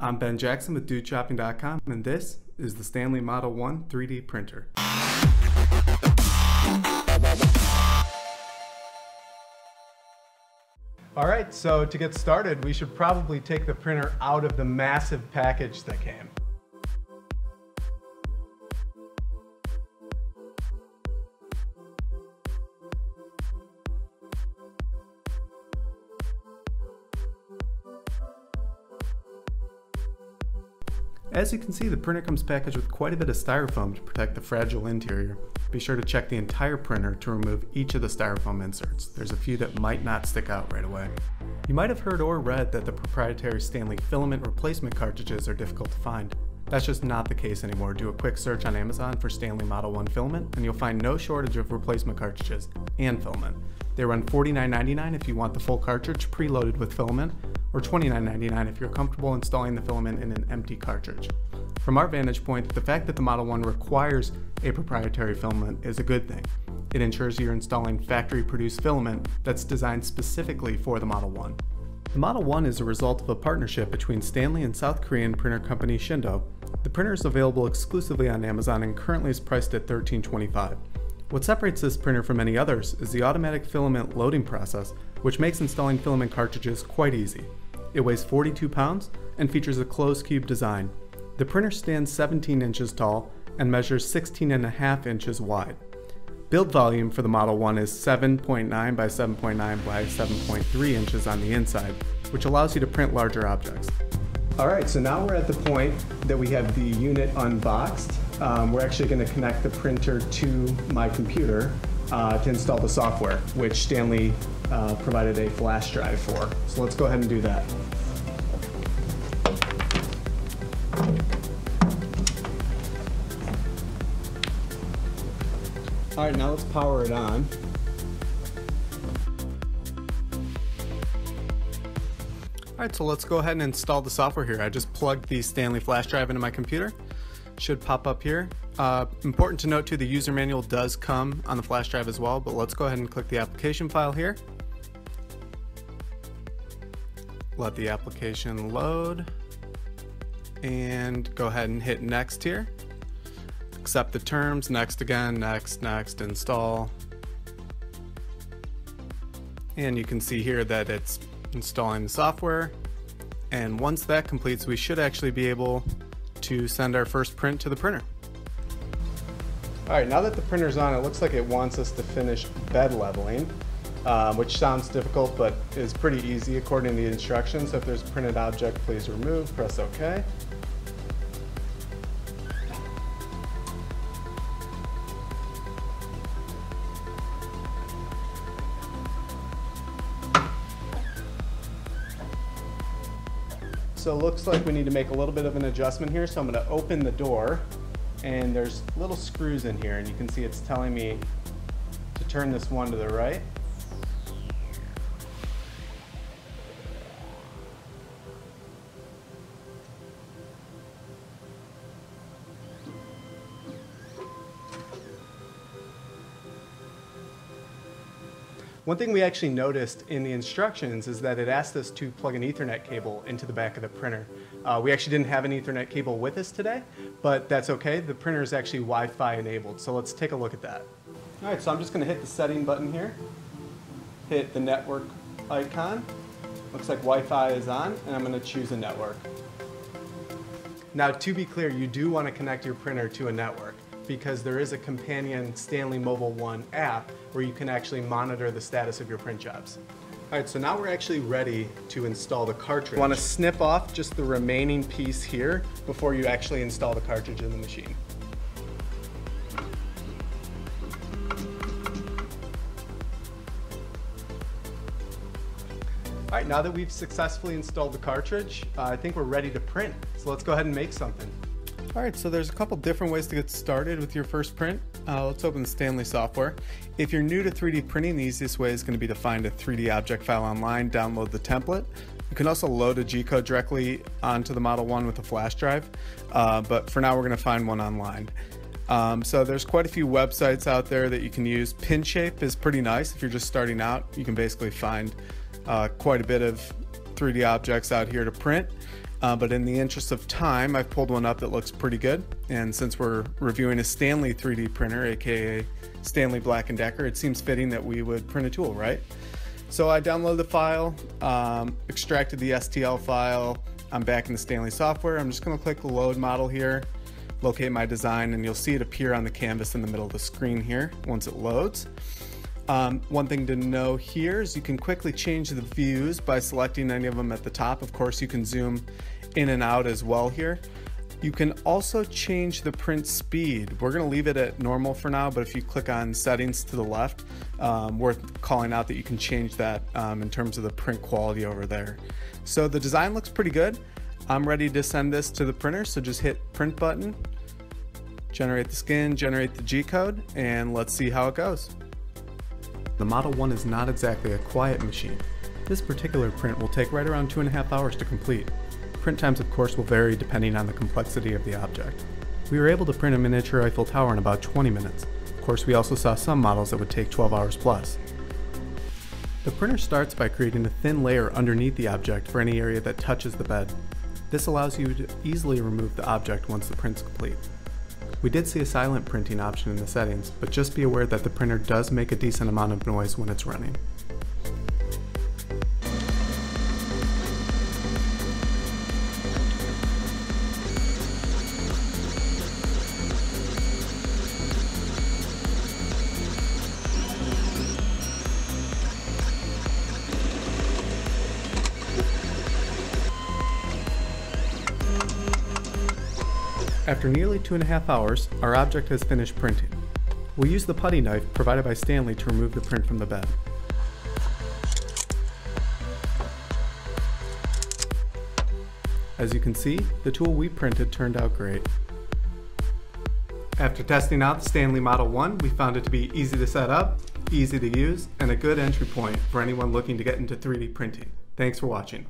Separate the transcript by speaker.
Speaker 1: I'm Ben Jackson with DudeShopping.com, and this is the Stanley Model 1 3D printer. Alright, so to get started, we should probably take the printer out of the massive package that came. As you can see, the printer comes packaged with quite a bit of styrofoam to protect the fragile interior. Be sure to check the entire printer to remove each of the styrofoam inserts. There's a few that might not stick out right away. You might have heard or read that the proprietary Stanley filament replacement cartridges are difficult to find. That's just not the case anymore. Do a quick search on Amazon for Stanley Model 1 filament and you'll find no shortage of replacement cartridges and filament. They run $49.99 if you want the full cartridge preloaded with filament, or $29.99 if you're comfortable installing the filament in an empty cartridge. From our vantage point, the fact that the Model 1 requires a proprietary filament is a good thing. It ensures you're installing factory-produced filament that's designed specifically for the Model 1. The Model 1 is a result of a partnership between Stanley and South Korean printer company Shindo. The printer is available exclusively on Amazon and currently is priced at $13.25. What separates this printer from many others is the automatic filament loading process, which makes installing filament cartridges quite easy. It weighs 42 pounds and features a closed cube design. The printer stands 17 inches tall and measures 16.5 inches wide. Build volume for the Model 1 is 7.9 by 7.9 by 7.3 inches on the inside, which allows you to print larger objects. Alright, so now we're at the point that we have the unit unboxed. We're actually going to connect the printer to my computer to install the software, which Stanley provided a flash drive for. So let's go ahead and do that. Alright, now let's power it on. Alright, so let's go ahead and install the software here. I just plugged the Stanley flash drive into my computer. Should pop up here. Important to note too, the user manual does come on the flash drive as well, but let's go ahead and click the application file here. Let the application load and go ahead and hit next here. Accept the terms, next again, next, install. And you can see here that it's installing the software. And once that completes, we should actually be able to send our first print to the printer. Alright, now that the printer's on, it looks like it wants us to finish bed leveling, which sounds difficult but is pretty easy according to the instructions. So if there's a printed object, please remove, press OK. So it looks like we need to make a little bit of an adjustment here. So I'm going to open the door and there's little screws in here and you can see it's telling me to turn this one to the right. One thing we actually noticed in the instructions is that it asked us to plug an Ethernet cable into the back of the printer. We actually didn't have an Ethernet cable with us today, but that's okay. The printer is actually Wi-Fi enabled, so let's take a look at that. Alright, so I'm just going to hit the setting button here, hit the network icon. Looks like Wi-Fi is on, and I'm going to choose a network. Now, to be clear, you do want to connect your printer to a network, because there is a companion Stanley Mobile 1 app where you can actually monitor the status of your print jobs. Alright, so now we're actually ready to install the cartridge. You want to snip off just the remaining piece here before you actually install the cartridge in the machine. Alright, now that we've successfully installed the cartridge, I think we're ready to print. So let's go ahead and make something. Alright, so there's a couple different ways to get started with your first print. Let's open the Stanley software. If you're new to 3D printing, the easiest way is going to be to find a 3D object file online, download the template. You can also load a G-code directly onto the Model 1 with a flash drive, but for now we're going to find one online. So there's quite a few websites out there that you can use. PinShape is pretty nice if you're just starting out. You can basically find quite a bit of 3D objects out here to print. But in the interest of time, I've pulled one up that looks pretty good. And since we're reviewing a Stanley 3D printer, aka Stanley Black & Decker, it seems fitting that we would print a tool, right? So I downloaded the file, extracted the STL file. I'm back in the Stanley software. I'm just going to click the load model here, locate my design, and you'll see it appear on the canvas in the middle of the screen here once it loads. One thing to know here is you can quickly change the views by selecting any of them at the top. Of course, you can zoom in and out as well here. You can also change the print speed. We're going to leave it at normal for now, but if you click on settings to the left, worth calling out that you can change that in terms of the print quality over there. So the design looks pretty good. I'm ready to send this to the printer, so just hit print button, generate the skin, generate the G-code, and let's see how it goes. The Model 1 is not exactly a quiet machine. This particular print will take right around 2.5 hours to complete. Print times, of course, will vary depending on the complexity of the object. We were able to print a miniature Eiffel Tower in about 20 minutes. Of course, we also saw some models that would take 12 hours plus. The printer starts by creating a thin layer underneath the object for any area that touches the bed. This allows you to easily remove the object once the print's complete. We did see a silent printing option in the settings, but just be aware that the printer does make a decent amount of noise when it's running. After nearly 2.5 hours, our object has finished printing. We'll use the putty knife provided by Stanley to remove the print from the bed. As you can see, the tool we printed turned out great. After testing out the Stanley Model 1, we found it to be easy to set up, easy to use, and a good entry point for anyone looking to get into 3D printing. Thanks for watching.